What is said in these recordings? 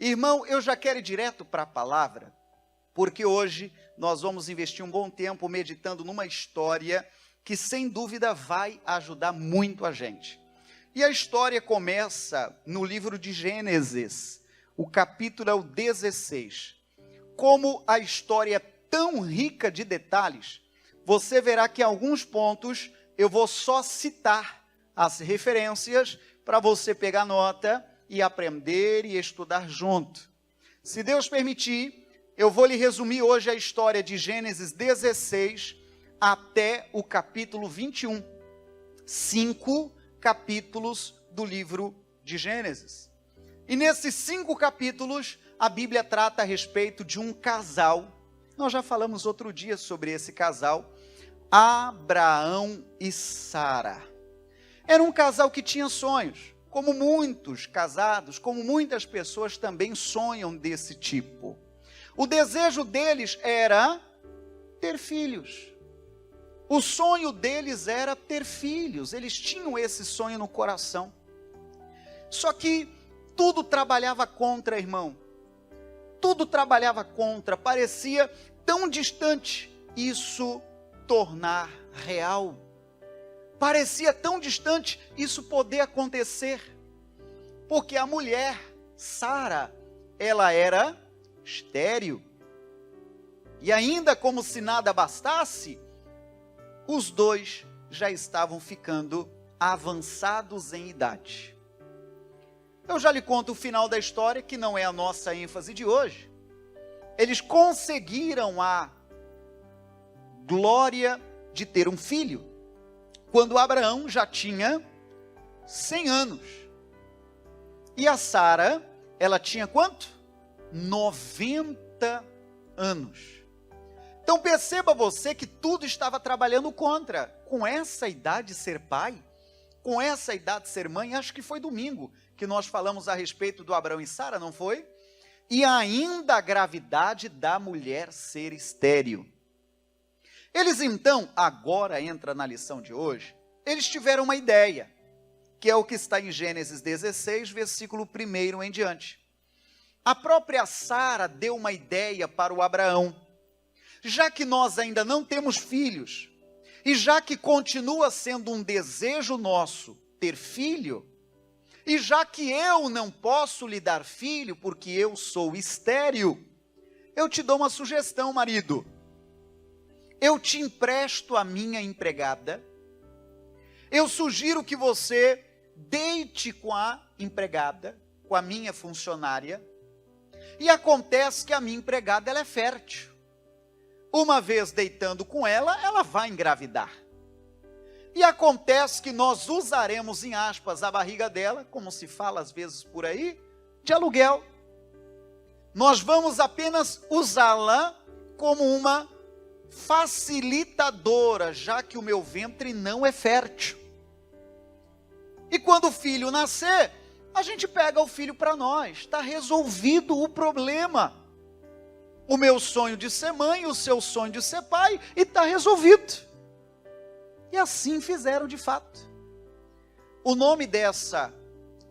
Irmão, eu já quero ir direto para a palavra, porque hoje nós vamos investir um bom tempo meditando numa história que sem dúvida vai ajudar muito a gente. E a história começa no livro de Gênesis, o capítulo é o 16. Como a história é tão rica de detalhes, você verá que em alguns pontos eu vou só citar as referências para você pegar nota e aprender e estudar junto. Se Deus permitir, eu vou lhe resumir hoje a história de Gênesis 16 até o capítulo 21. 5 capítulos do livro de Gênesis. E nesses 5 capítulos, a Bíblia trata a respeito de um casal. Nós já falamos outro dia sobre esse casal, Abraão e Sara. Era um casal que tinha sonhos, como muitos casados, como muitas pessoas também sonham desse tipo. O desejo deles era ter filhos. O sonho deles era ter filhos, eles tinham esse sonho no coração. Só que tudo trabalhava contra, irmão. Tudo trabalhava contra, parecia tão distante isso tornar real. Parecia tão distante isso poder acontecer. Porque a mulher, Sara, ela era estéril. E ainda como se nada bastasse, os dois já estavam ficando avançados em idade. Eu já lhe conto o final da história, que não é a nossa ênfase de hoje. Eles conseguiram a glória de ter um filho, quando Abraão já tinha 100 anos. E a Sara, ela tinha quanto? 90 anos. Então perceba você que tudo estava trabalhando contra. Com essa idade ser pai, com essa idade ser mãe, acho que foi domingo que nós falamos a respeito do Abraão e Sara, não foi? E ainda a gravidade da mulher ser estéril. Eles então, agora entra na lição de hoje, eles tiveram uma ideia, que é o que está em Gênesis 16, versículo 1 em diante. A própria Sara deu uma ideia para o Abraão. Já que nós ainda não temos filhos, e já que continua sendo um desejo nosso ter filho, e já que eu não posso lhe dar filho porque eu sou estéril, eu te dou uma sugestão, marido. Eu te empresto a minha empregada. Eu sugiro que você deite com a empregada, com a minha funcionária, e acontece que a minha empregada ela é fértil. Uma vez deitando com ela, ela vai engravidar. E acontece que nós usaremos, em aspas, a barriga dela, como se fala às vezes por aí, de aluguel. Nós vamos apenas usá-la como uma facilitadora, já que o meu ventre não é fértil. E quando o filho nascer, a gente pega o filho para nós. Está resolvido o problema. O meu sonho de ser mãe, o seu sonho de ser pai, e está resolvido. E assim fizeram de fato. O nome dessa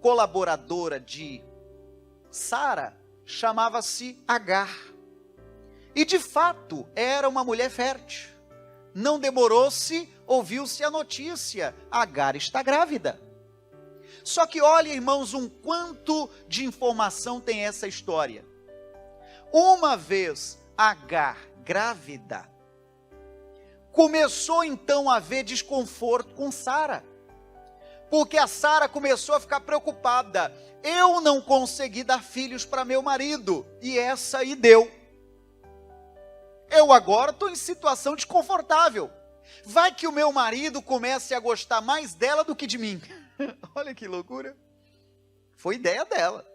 colaboradora de Sara chamava-se Agar. E de fato era uma mulher fértil. Não demorou-se, ouviu-se a notícia: Agar está grávida. Só que olha, irmãos, um quanto de informação tem essa história. Uma vez Agar grávida, começou então a haver desconforto com Sara, porque a Sara começou a ficar preocupada. Eu não consegui dar filhos para meu marido, e essa aí deu. Eu agora estou em situação desconfortável. Vai que o meu marido comece a gostar mais dela do que de mim. Olha que loucura. Foi ideia dela.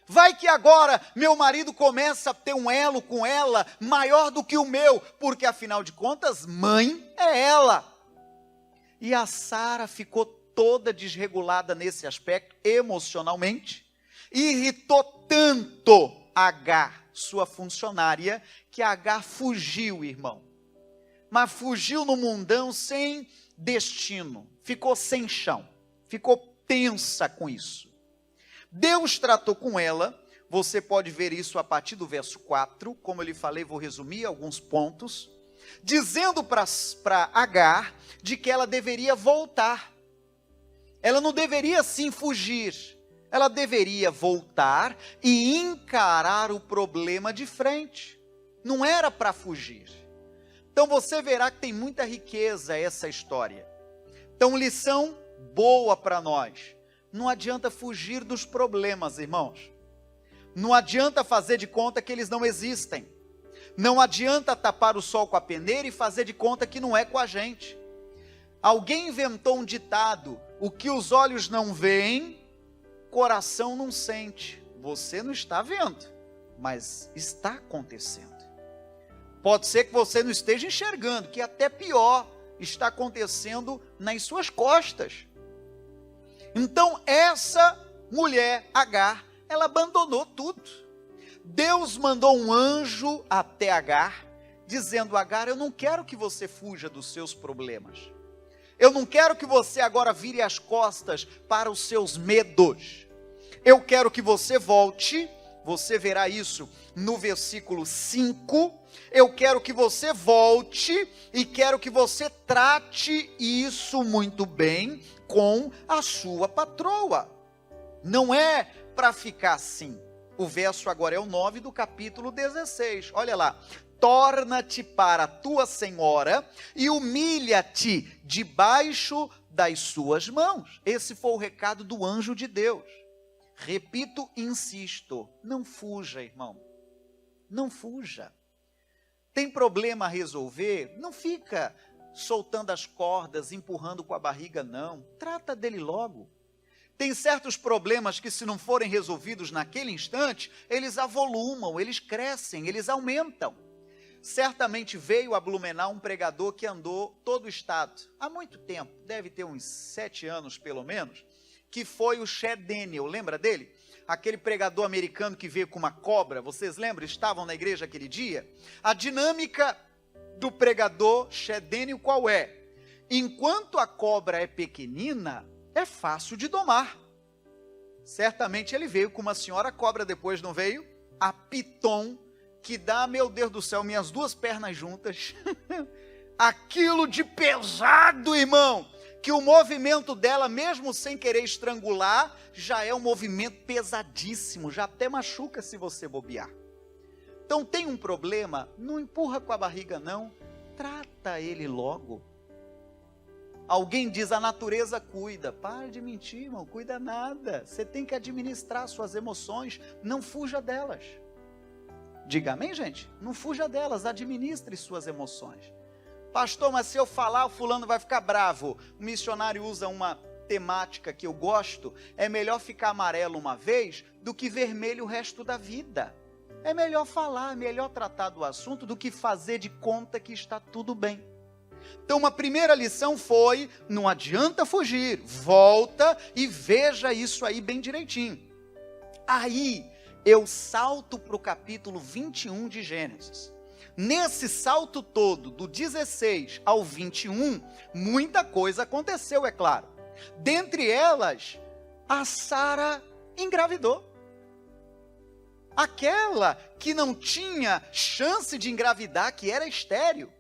Vai que agora meu marido começa a ter um elo com ela maior do que o meu, porque afinal de contas, mãe é ela. E a Sara ficou toda desregulada nesse aspecto, emocionalmente, e irritou tanto Agar, sua funcionária, que Agar fugiu, irmão. Mas fugiu no mundão sem destino, ficou sem chão, ficou tensa com isso. Deus tratou com ela, Você pode ver isso a partir do verso 4, como eu lhe falei, vou resumir alguns pontos, dizendo para Agar de que ela deveria voltar. Ela não deveria sim fugir, ela deveria voltar e encarar o problema de frente. Não era para fugir. Então você verá que tem muita riqueza essa história. Então, lição boa para nós. Não adianta fugir dos problemas, irmãos. Não adianta fazer de conta que eles não existem. Não adianta tapar o sol com a peneira e fazer de conta que não é com a gente. Alguém inventou um ditado: o que os olhos não veem, coração não sente. Você não está vendo, mas está acontecendo. Pode ser que você não esteja enxergando, que até pior, está acontecendo nas suas costas. Então essa mulher, Agar, ela abandonou tudo. Deus mandou um anjo até Agar, dizendo: Agar, eu não quero que você fuja dos seus problemas. Eu não quero que você agora vire as costas para os seus medos. Eu quero que você volte, você verá isso no versículo 5. Eu quero que você volte e quero que você trate isso muito bem com a sua patroa. Não é para ficar assim. O verso agora é o 9 do capítulo 16. Olha lá. Torna-te para a tua senhora e humilha-te debaixo das suas mãos. Esse foi o recado do anjo de Deus. Repito, insisto, não fuja, irmão. Não fuja. Tem problema a resolver? Não fica soltando as cordas, empurrando com a barriga, não. Trata dele logo. Tem certos problemas que, se não forem resolvidos naquele instante, eles avolumam, eles crescem, eles aumentam. Certamente veio a Blumenau um pregador que andou todo o estado, há muito tempo, deve ter uns 7 anos pelo menos, que foi o Chad Daniel, lembra dele? Aquele pregador americano que veio com uma cobra, vocês lembram? Estavam na igreja aquele dia? A dinâmica do pregador Chad Daniel qual é? Enquanto a cobra é pequenina, é fácil de domar. Certamente ele veio com uma senhora cobra, depois não veio? A piton, que dá, meu Deus do céu, minhas duas pernas juntas. Aquilo de pesado, irmão, que o movimento dela, mesmo sem querer estrangular, já é um movimento pesadíssimo, já até machuca se você bobear. Então tem um problema, não empurra com a barriga não, trata ele logo. Alguém diz: a natureza cuida. Para de mentir, irmão, cuida nada. Você tem que administrar suas emoções, não fuja delas. Diga amém, gente? Não fuja delas, administre suas emoções. Pastor, mas se eu falar, o fulano vai ficar bravo. O missionário usa uma temática que eu gosto: é melhor ficar amarelo uma vez do que vermelho o resto da vida. É melhor falar, é melhor tratar do assunto do que fazer de conta que está tudo bem. Então uma primeira lição foi: não adianta fugir, volta e veja isso aí bem direitinho. Aí eu salto para o capítulo 21 de Gênesis. Nesse salto todo, do 16 ao 21, muita coisa aconteceu, é claro. Dentre elas, a Sara engravidou. Aquela que não tinha chance de engravidar, que era estéril.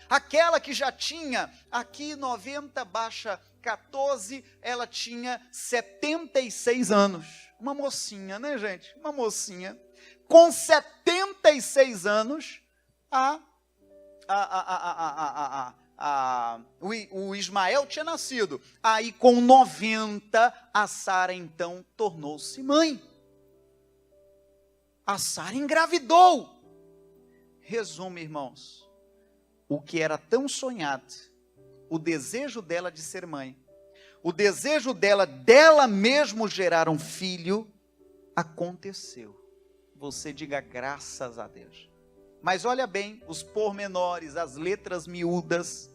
Aquela que já tinha, aqui 90 baixa 14, ela tinha 76 anos. Uma mocinha, né, gente? Uma mocinha. Com 76 anos, o Ismael tinha nascido. Aí com 90, a Sara então tornou-se mãe. A Sara engravidou. Resumo, irmãos, o que era tão sonhado, o desejo dela de ser mãe, o desejo dela mesmo gerar um filho, aconteceu. Você diga graças a Deus. Mas olha bem, os pormenores, as letras miúdas.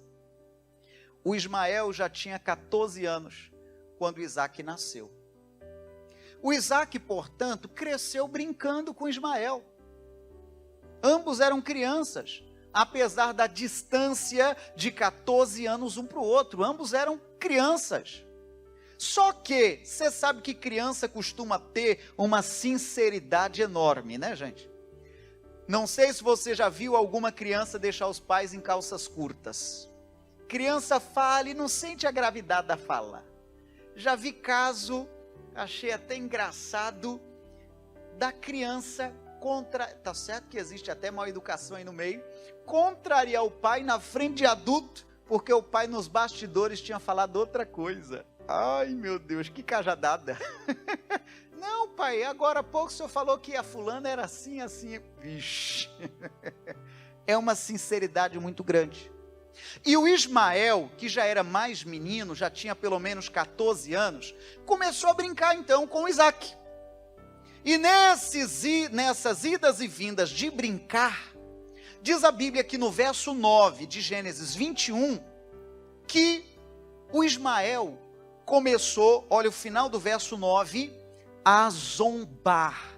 O Ismael já tinha 14 anos, quando Isaac nasceu. O Isaac, portanto, cresceu brincando com Ismael. Ambos eram crianças, apesar da distância de 14 anos um para o outro. Ambos eram crianças. Só que, você sabe que criança costuma ter uma sinceridade enorme, né, gente? Não sei se você já viu alguma criança deixar os pais em calças curtas. Criança fala e não sente a gravidade da fala. Já vi caso, achei até engraçado, da criança tá certo que existe até mal educação aí no meio, contrariar o pai na frente de adulto, porque o pai nos bastidores tinha falado outra coisa. Ai, meu Deus, que cajadada. Não, pai, agora há pouco o senhor falou que a fulana era assim, assim. Vixe. É uma sinceridade muito grande. E o Ismael, que já era mais menino, já tinha pelo menos 14 anos, começou a brincar então com Isaac. E nessas idas e vindas de brincar, diz a Bíblia que no verso 9 de Gênesis 21, que o Ismael começou, olha o final do verso 9, a zombar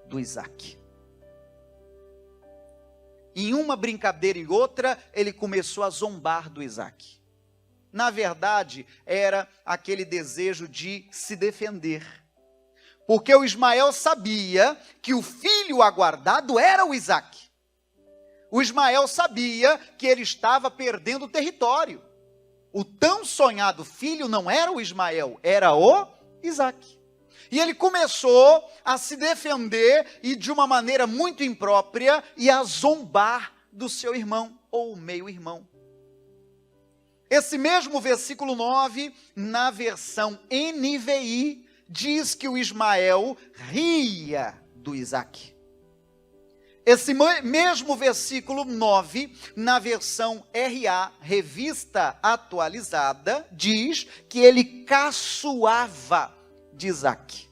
do Isaac. Em uma brincadeira e outra, ele começou a zombar do Isaac. Na verdade, era aquele desejo de se defender. Porque o Ismael sabia que o filho aguardado era o Isaac. O Ismael sabia que ele estava perdendo território. O tão sonhado filho não era o Ismael, era o Isaac. E ele começou a se defender e de uma maneira muito imprópria e a zombar do seu irmão ou meio-irmão. Esse mesmo versículo 9, na versão NVI, diz que o Ismael ria do Isaac. Esse mesmo versículo 9, na versão RA, Revista Atualizada, diz que ele caçoava de Isaac.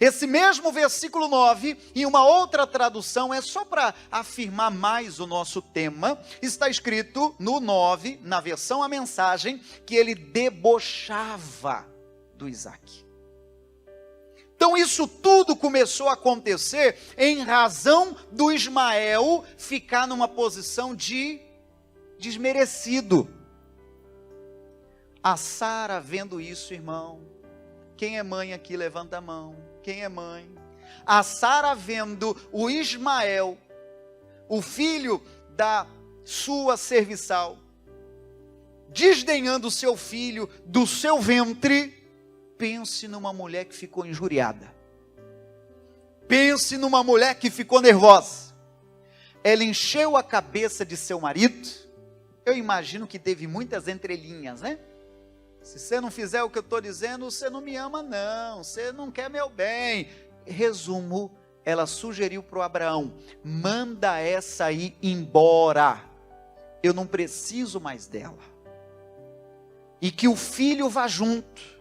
Esse mesmo versículo 9, em uma outra tradução, é só para afirmar mais o nosso tema, está escrito no 9, na versão A Mensagem, que ele debochava do Isaac. Então isso tudo começou a acontecer em razão do Ismael ficar numa posição de desmerecido. A Sara vendo isso, irmão, quem é mãe aqui levanta a mão, quem é mãe? A Sara vendo o Ismael, o filho da sua serviçal, desdenhando o seu filho do seu ventre. Pense numa mulher que ficou injuriada. Pense numa mulher que ficou nervosa. Ela encheu a cabeça de seu marido. Eu imagino que teve muitas entrelinhas, né? Se você não fizer o que eu estou dizendo, você não me ama não, você não quer meu bem. Resumo, ela sugeriu para o Abraão, manda essa aí embora. Eu não preciso mais dela. E que o filho vá junto.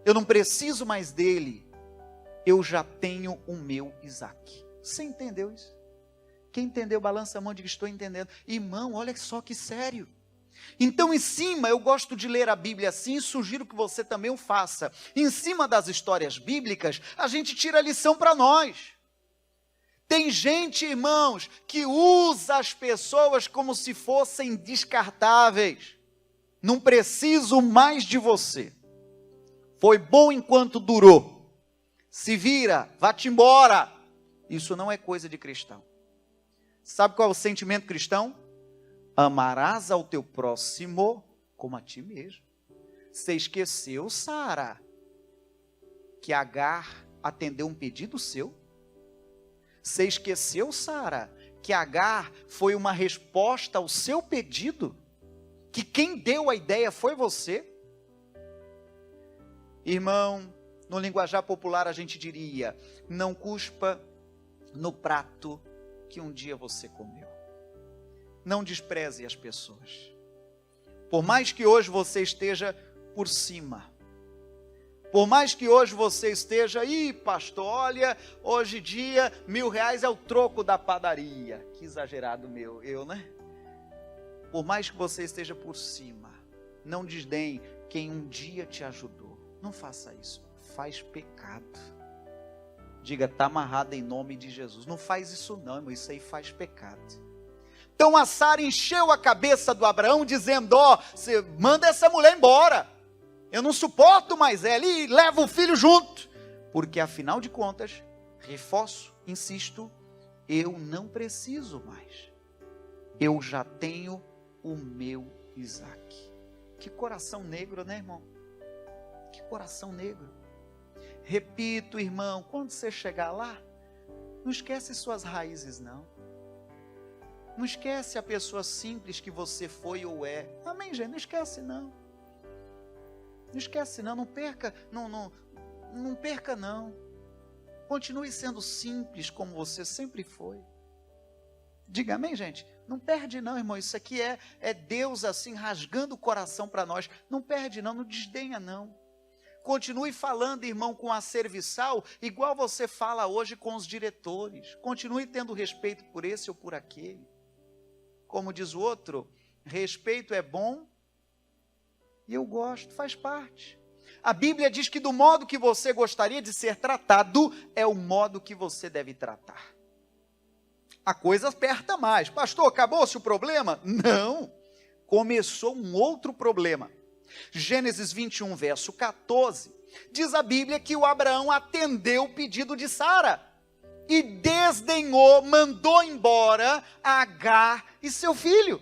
Eu não preciso mais dele, eu já tenho o meu Isaac. Você entendeu isso? Quem entendeu, balança a mão e diga, estou entendendo. Irmão, olha só que sério. Então em cima, eu gosto de ler a Bíblia assim, e sugiro que você também o faça. Em cima das histórias bíblicas, a gente tira a lição para nós. Tem gente, irmãos, que usa as pessoas como se fossem descartáveis. Não preciso mais de você. Foi bom enquanto durou. Se vira, vá-te embora. Isso não é coisa de cristão. Sabe qual é o sentimento cristão? Amarás ao teu próximo como a ti mesmo. Você esqueceu, Sara, que Agar atendeu um pedido seu? Você esqueceu, Sara, que Agar foi uma resposta ao seu pedido? Que quem deu a ideia foi você? Irmão, no linguajar popular a gente diria, não cuspa no prato que um dia você comeu. Não despreze as pessoas. Por mais que hoje você esteja por cima, por mais que hoje você esteja, pastor, olha, hoje em dia, R$1.000 é o troco da padaria. Que exagerado eu, né? Por mais que você esteja por cima, não desdenhe quem um dia te ajudou. Não faça isso, faz pecado. Diga, está amarrado em nome de Jesus. Não faz isso não, irmão, isso aí faz pecado. Então a Sara encheu a cabeça do Abraão, dizendo, você manda essa mulher embora. eu não suporto mais ela, e leva o filho junto. Porque afinal de contas, reforço, insisto, eu não preciso mais. Eu já tenho o meu Isaac. Que coração negro, né, irmão? Que coração negro. Repito, irmão, quando você chegar lá, não esquece suas raízes, não. Não esquece a pessoa simples que você foi ou é. Amém, gente? Não esquece, não. Não esquece, não. Não perca, não perca, não. Continue sendo simples como você sempre foi. Diga amém, gente? Não perde não, irmão. Isso aqui é Deus assim, rasgando o coração para nós. Não perde não, não desdenha não. Continue falando, irmão, com a serviçal, igual você fala hoje com os diretores. Continue tendo respeito por esse ou por aquele. Como diz o outro, respeito é bom e eu gosto, faz parte. A Bíblia diz que do modo que você gostaria de ser tratado, é o modo que você deve tratar. A coisa aperta mais. Pastor, acabou-se o problema? Não. Começou um outro problema. Gênesis 21, verso 14, diz a Bíblia que o Abraão atendeu o pedido de Sara e desdenhou, mandou embora Agar e seu filho.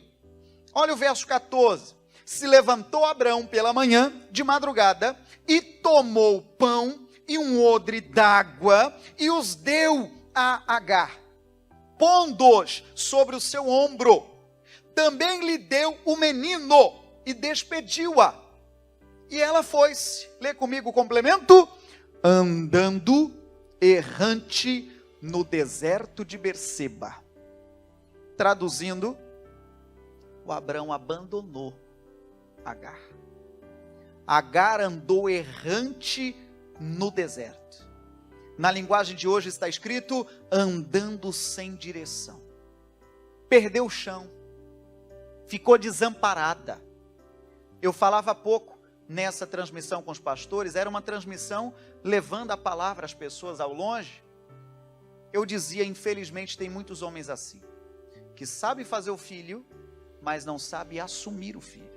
Olha o verso 14. Se levantou Abraão pela manhã, de madrugada, e tomou pão e um odre d'água e os deu a Agar, pondo-os sobre o seu ombro. Também lhe deu o menino e despediu-a. E ela foi-se. Lê comigo o complemento. Andando errante no deserto de Berseba. Traduzindo, o Abraão abandonou Agar. Agar andou errante no deserto. Na linguagem de hoje está escrito, andando sem direção. Perdeu o chão. Ficou desamparada. Eu falava há pouco nessa transmissão com os pastores, era uma transmissão levando a palavra às pessoas ao longe. Eu dizia, infelizmente tem muitos homens assim, que sabe fazer o filho, mas não sabe assumir o filho.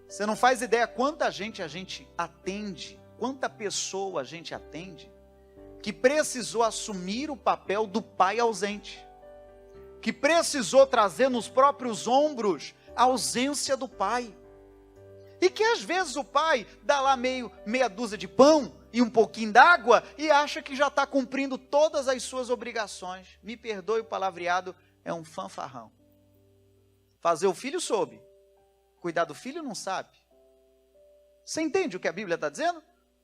Você não faz ideia quanta gente a gente atende, quanta pessoa a gente atende, que precisou assumir o papel do pai ausente, que precisou trazer nos próprios ombros a ausência do pai, e que às vezes o pai dá lá meia dúzia de pão e um pouquinho d'água e acha que já está cumprindo todas as suas obrigações. Me perdoe o palavreado, é um fanfarrão. Fazer o filho soube, cuidar do filho não sabe. Você entende o que a Bíblia está dizendo?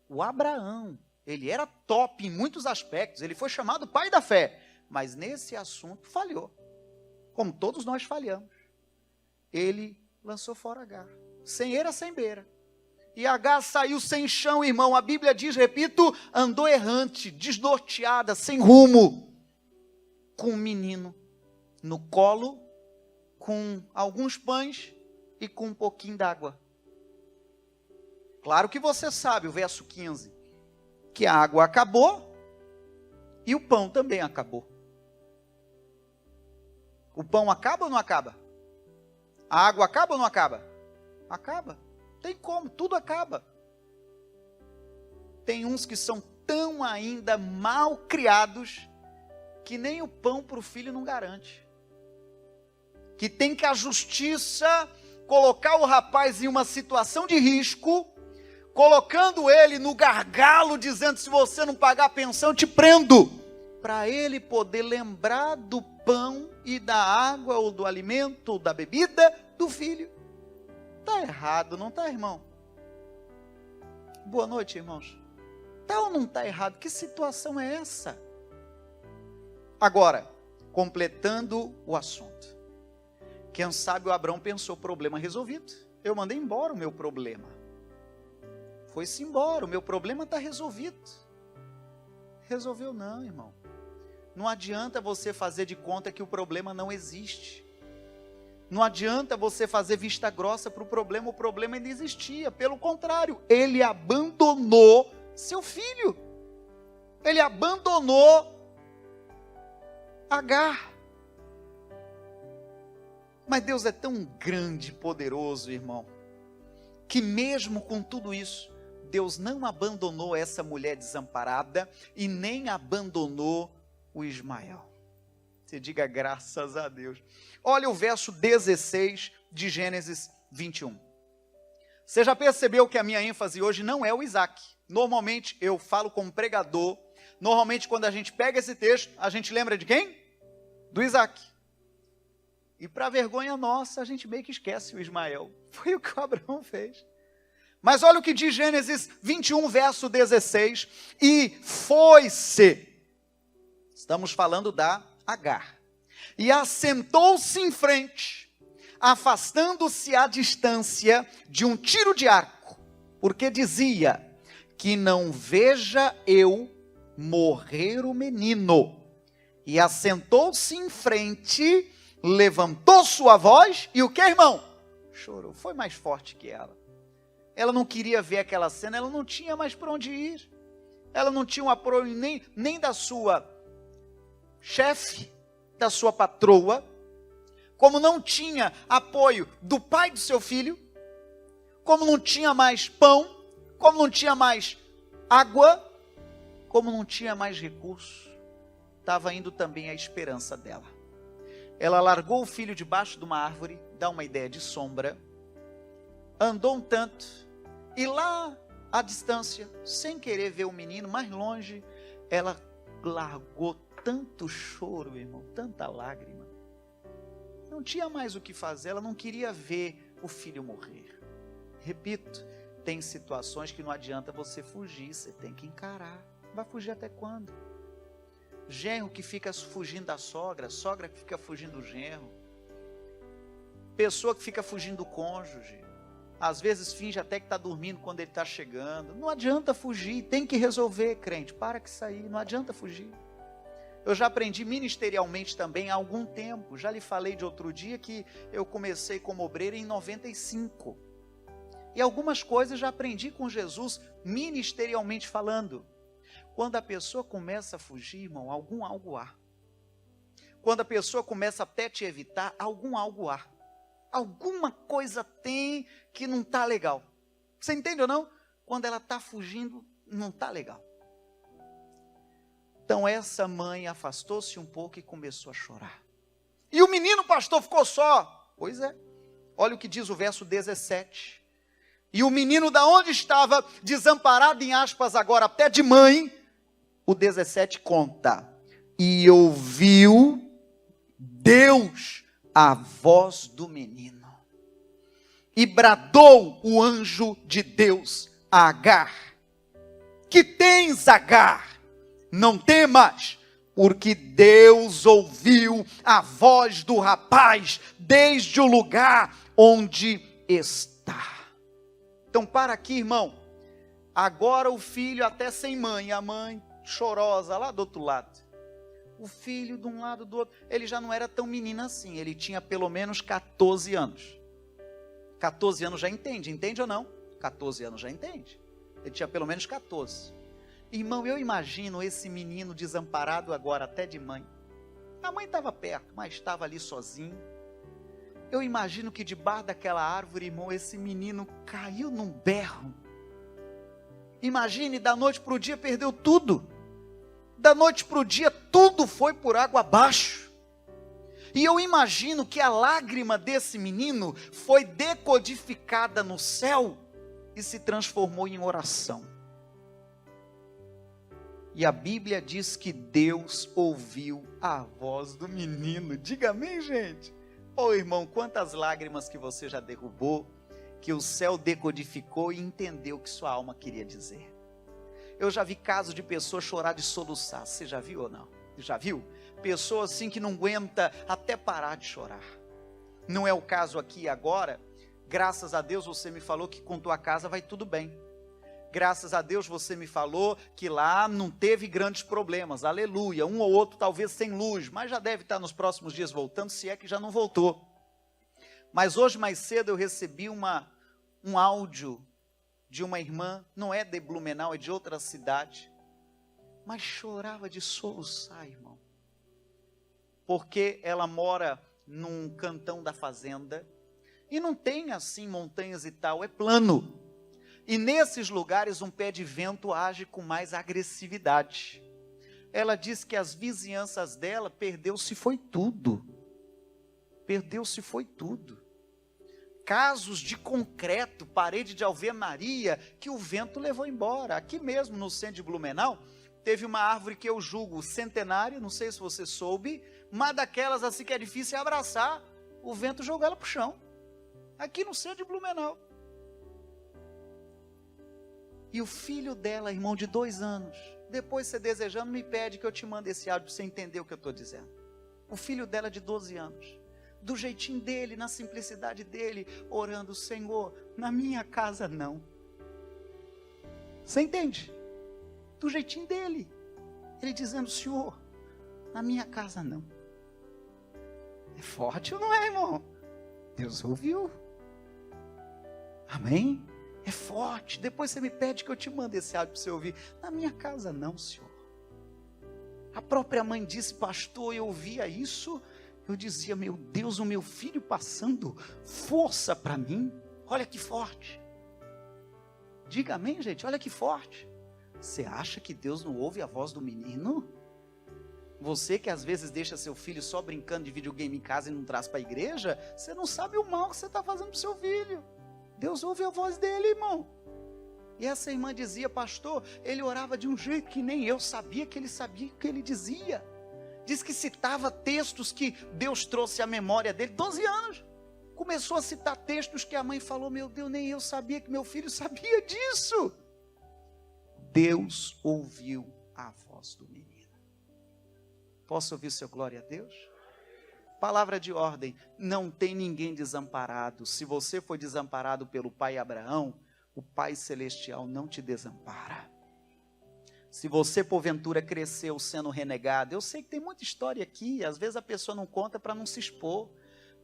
O Abraão, ele era top em muitos aspectos, ele foi chamado pai da fé, mas nesse assunto falhou, como todos nós falhamos. Ele lançou fora Agar, sem eira, sem beira. E Agar saiu sem chão, irmão. A Bíblia diz, repito, andou errante, desnorteada, sem rumo, com um menino no colo, com alguns pães e com um pouquinho d'água. Claro que você sabe, o verso 15, que a água acabou e o pão também acabou. O pão acaba ou não acaba? A água acaba ou não acaba? Acaba. Tem como, tudo acaba. Tem uns que são tão ainda mal criados que nem o pão para o filho não garante. Que tem que a justiça colocar o rapaz em uma situação de risco, colocando ele no gargalo, dizendo, se você não pagar a pensão, eu te prendo. Para ele poder lembrar do pão e da água, ou do alimento, ou da bebida do filho. Está errado, não está, irmão? Boa noite, irmãos. Está ou não está errado? Que situação é essa? Agora, completando o assunto. Quem sabe o Abraão pensou, problema resolvido. Eu mandei embora o meu problema. Foi-se embora, o meu problema está resolvido. Resolveu não, irmão. Não adianta você fazer de conta que o problema não existe. Não adianta você fazer vista grossa para o problema ainda existia. Pelo contrário, ele abandonou seu filho. Ele abandonou Agar. Mas Deus é tão grande e poderoso, irmão, que mesmo com tudo isso, Deus não abandonou essa mulher desamparada e nem abandonou o Ismael. Você diga graças a Deus. Olha o verso 16 de Gênesis 21. Você já percebeu que a minha ênfase hoje não é o Isaac. Normalmente eu falo como pregador. Normalmente quando a gente pega esse texto, a gente lembra de quem? Do Isaac. E para vergonha nossa, a gente meio que esquece o Ismael. Foi o que o Abraão fez. Mas olha o que diz Gênesis 21, verso 16. E foi-se. Estamos falando da Agar. E assentou-se em frente, afastando-se à distância de um tiro de arco. Porque dizia, que não veja eu morrer o menino. E assentou-se em frente, levantou sua voz, e o que, irmão? Chorou, foi mais forte que ela. Ela não queria ver aquela cena, ela não tinha mais para onde ir. Ela não tinha um apoio nem da sua chefe, da sua patroa, como não tinha apoio do pai do seu filho, como não tinha mais pão, como não tinha mais água, como não tinha mais recurso, estava indo também a esperança dela. Ela largou o filho debaixo de uma árvore, dá uma ideia de sombra, andou um tanto, e lá à distância, sem querer ver o menino, mais longe, ela largou tanto choro, irmão, tanta lágrima. Não tinha mais o que fazer, ela não queria ver o filho morrer. Repito, tem situações que não adianta você fugir, você tem que encarar. Vai fugir até quando? Genro que fica fugindo da sogra, sogra que fica fugindo do genro, pessoa que fica fugindo do cônjuge, às vezes finge até que está dormindo quando ele está chegando. Não adianta fugir, tem que resolver, crente, para que sair, não adianta fugir. Eu já aprendi ministerialmente também há algum tempo, já lhe falei de outro dia que eu comecei como obreiro em 95, e algumas coisas já aprendi com Jesus, ministerialmente falando. Quando a pessoa começa a fugir, irmão, algo há. Quando a pessoa começa até te evitar, algo há. Alguma coisa tem que não está legal. Você entende ou não? Quando ela está fugindo, não está legal. Então essa mãe afastou-se um pouco e começou a chorar. E o menino, pastor, ficou só. Pois é. Olha o que diz o verso 17. E o menino da onde estava, desamparado em aspas agora até de mãe, o 17 conta. E ouviu Deus a voz do menino. E bradou o anjo de Deus a Agar. Que tens, Agar? Não temas, porque Deus ouviu a voz do rapaz desde o lugar onde está. Então para aqui, irmão. Agora o filho até sem mãe, a mãe chorosa lá do outro lado. O filho de um lado do outro, ele já não era tão menino assim, ele tinha pelo menos 14 anos. 14 anos já entende ou não? 14 anos já entende. Ele tinha pelo menos 14. Irmão, eu imagino esse menino desamparado agora até de mãe. A mãe estava perto, mas estava ali sozinho. Eu imagino que debaixo daquela árvore, irmão, esse menino caiu num berro. Imagine, da noite para o dia perdeu tudo. Da noite para o dia tudo foi por água abaixo. E eu imagino que a lágrima desse menino foi decodificada no céu e se transformou em oração. E a Bíblia diz que Deus ouviu a voz do menino. Diga amém, gente. Ô irmão, quantas lágrimas que você já derrubou, que o céu decodificou e entendeu o que sua alma queria dizer. Eu já vi casos de pessoas chorar de soluçar. Você já viu ou não? Já viu? Pessoa assim que não aguenta até parar de chorar. Não é o caso aqui agora. Graças a Deus você me falou que com tua casa vai tudo bem. Graças a Deus você me falou que lá não teve grandes problemas, aleluia, um ou outro talvez sem luz, mas já deve estar nos próximos dias voltando, se é que já não voltou. Mas hoje mais cedo eu recebi um áudio de uma irmã, não é de Blumenau, é de outra cidade, mas chorava de soluçar, irmão, porque ela mora num cantão da fazenda, E não tem assim montanhas e tal, é plano. E nesses lugares um pé de vento age com mais agressividade. Ela diz que as vizinhanças dela perdeu-se foi tudo. Perdeu-se foi tudo. Casos de concreto, parede de alvenaria, que o vento levou embora. Aqui mesmo no centro de Blumenau, teve uma árvore que eu julgo centenária, não sei se você soube, uma daquelas assim que é difícil abraçar, o vento jogou ela para o chão. Aqui no centro de Blumenau. E o filho dela, irmão de 2 anos, depois você desejando, me pede que eu te mande esse áudio para você entender o que eu estou dizendo. O filho dela de 12 anos, do jeitinho dele, na simplicidade dele, orando, Senhor, na minha casa não. Você entende? Do jeitinho dele, ele dizendo, Senhor, na minha casa não. É forte ou não é, irmão? Deus ouviu. Amém? É forte. Depois você me pede que eu te mande esse áudio para você ouvir. Na minha casa não, Senhor. A própria mãe disse, pastor, eu ouvia isso, eu dizia, meu Deus, o meu filho passando força para mim. Olha que forte. Diga amém, gente, olha que forte. Você acha que Deus não ouve a voz do menino? Você que às vezes deixa seu filho só brincando de videogame em casa e não traz para a igreja, você não sabe o mal que você está fazendo para o seu filho. Deus ouve a voz dele, irmão. E essa irmã dizia, pastor, ele orava de um jeito que nem eu sabia que ele sabia o que ele dizia. Diz que citava textos que Deus trouxe à memória dele, 12 anos. Começou a citar textos que a mãe falou, meu Deus, nem eu sabia que meu filho sabia disso. Deus ouviu a voz do menino. Posso ouvir seu glória a Deus? Palavra de ordem, não tem ninguém desamparado. Se você foi desamparado pelo pai Abraão, o Pai Celestial não te desampara. Se você porventura cresceu sendo renegado, eu sei que tem muita história aqui, às vezes a pessoa não conta para não se expor,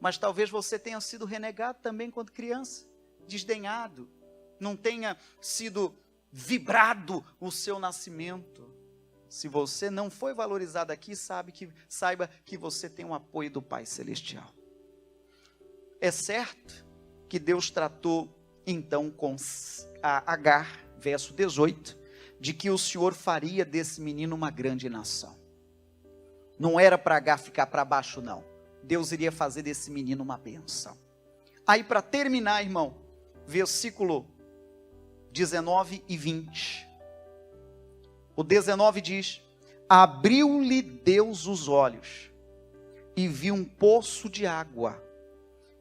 mas talvez você tenha sido renegado também quando criança, desdenhado, não tenha sido vibrado o seu nascimento. Se você não foi valorizado aqui, saiba que você tem um apoio do Pai Celestial. É certo que Deus tratou então com a Agar, verso 18, de que o Senhor faria desse menino uma grande nação. Não era para Agar ficar para baixo, não. Deus iria fazer desse menino uma bênção. Aí para terminar, irmão, versículo 19 e 20. O 19 diz, abriu-lhe Deus os olhos, e viu um poço de água,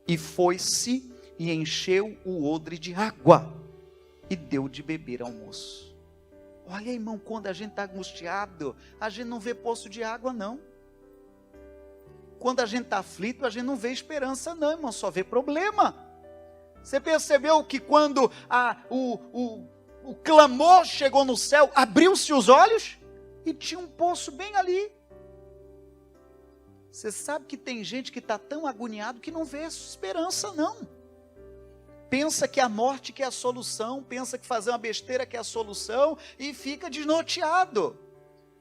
e foi-se e encheu o odre de água, e deu de beber ao moço. Olha, irmão, quando a gente está angustiado, a gente não vê poço de água, não. Quando a gente está aflito, a gente não vê esperança, não, irmão, só vê problema. Você percebeu que quando o clamor chegou no céu, abriu-se os olhos e tinha um poço bem ali. Você sabe que tem gente que está tão agoniado que não vê esperança, não. Pensa que a morte que é a solução, pensa que fazer uma besteira que é a solução e fica desnorteado.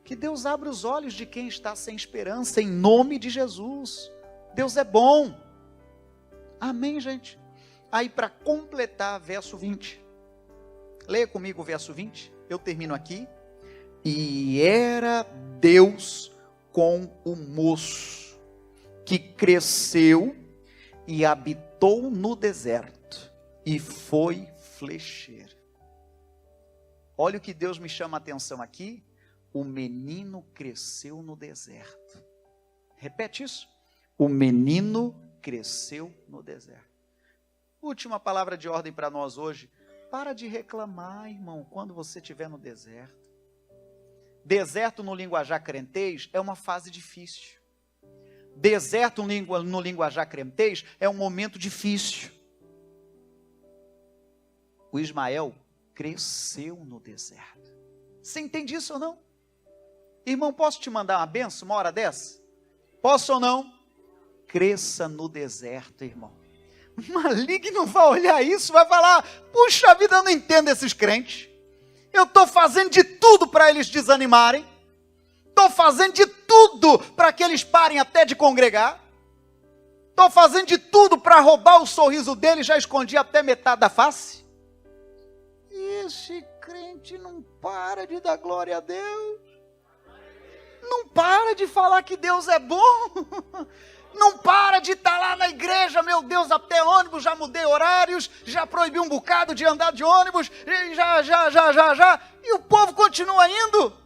Que Deus abra os olhos de quem está sem esperança, em nome de Jesus. Deus é bom. Amém, gente? Aí para completar, verso 20. Leia comigo o verso 20, eu termino aqui. E era Deus com o moço, que cresceu e habitou no deserto, e foi flecheiro. Olha o que Deus me chama a atenção aqui. O menino cresceu no deserto. Repete isso. O menino cresceu no deserto. Última palavra de ordem para nós hoje. Para de reclamar, irmão, quando você estiver no deserto. Deserto no linguajar crentez é uma fase difícil. Deserto no linguajar crentez é um momento difícil. O Ismael cresceu no deserto. Você entende isso ou não? Irmão, posso te mandar uma benção uma hora dessa? Posso ou não? Cresça no deserto, irmão. O maligno vai olhar isso, vai falar, puxa vida, eu não entendo esses crentes. Eu estou fazendo de tudo para eles desanimarem. Estou fazendo de tudo para que eles parem até de congregar. Estou fazendo de tudo para roubar o sorriso dele, já escondi até metade da face. Esse crente não para de dar glória a Deus. Não para de falar que Deus é bom. Não para de estar lá na igreja, meu Deus, até ônibus, já mudei horários, já proibi um bocado de andar de ônibus, já. E o povo continua indo.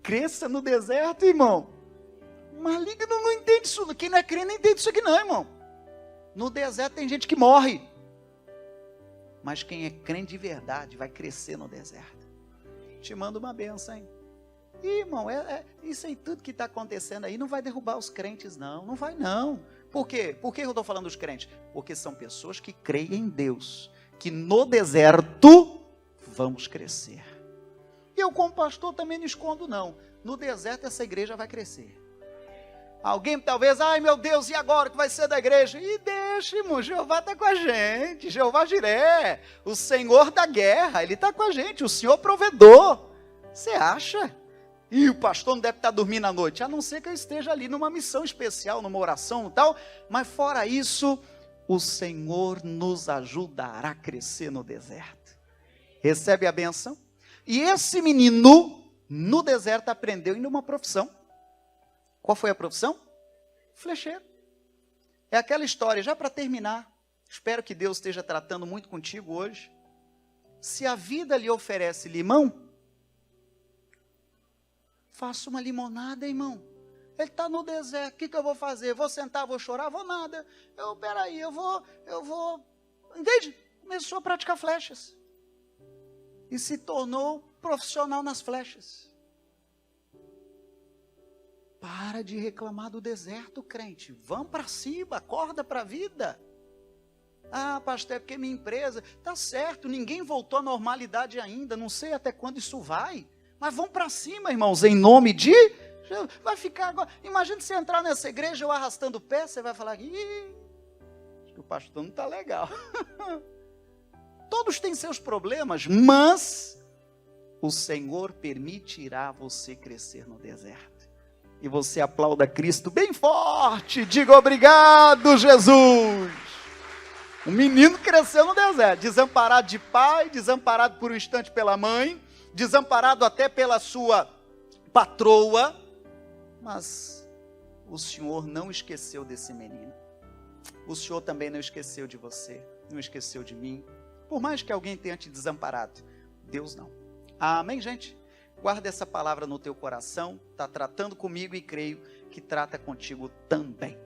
Cresça no deserto, irmão. Maligno não entende isso. Quem não é crente não entende isso aqui não, irmão. No deserto tem gente que morre. Mas quem é crente de verdade vai crescer no deserto. Te mando uma benção, hein? E, irmão, isso aí tudo que está acontecendo aí não vai derrubar os crentes, não. Não vai, não. Por quê? Por que eu estou falando dos crentes? Porque são pessoas que creem em Deus. Que no deserto vamos crescer. E eu, como pastor, também não escondo, não. No deserto essa igreja vai crescer. Alguém talvez, ai meu Deus, e agora que vai ser da igreja? E deixa, irmão, Jeová está com a gente. Jeová Jiré, o Senhor da guerra, Ele está com a gente. O Senhor provedor. Você acha? E o pastor não deve estar dormindo à noite, a não ser que eu esteja ali numa missão especial, numa oração e tal, mas fora isso, o Senhor nos ajudará a crescer no deserto. Recebe a bênção? E esse menino, no deserto, aprendeu ainda uma profissão. Qual foi a profissão? Flecheiro. É aquela história, já para terminar, espero que Deus esteja tratando muito contigo hoje. Se a vida lhe oferece limão, faça uma limonada, irmão. Ele está no deserto, o que eu vou fazer? Vou sentar, vou chorar? Vou nada. Peraí, eu vou... Entende? Começou a praticar flechas. E se tornou profissional nas flechas. Para de reclamar do deserto, crente. Vamos para cima, acorda para a vida. Ah, pastor, é porque minha empresa... Tá certo, ninguém voltou à normalidade ainda. Não sei até quando isso vai. Mas vamos para cima, irmãos, em nome de... Vai ficar agora... Imagina você entrar nessa igreja, eu arrastando o pé, você vai falar... Ih, acho que o pastor não está legal. Todos têm seus problemas, mas... o Senhor permitirá você crescer no deserto. E você aplauda Cristo bem forte. Diga obrigado, Jesus. O menino cresceu no deserto. Desamparado de pai, desamparado por um instante pela mãe, desamparado até pela sua patroa, mas o Senhor não esqueceu desse menino. O Senhor também não esqueceu de você, não esqueceu de mim. Por mais que alguém tenha te desamparado, Deus não. Amém, gente? Guarda essa palavra no teu coração, está tratando comigo e creio que trata contigo também.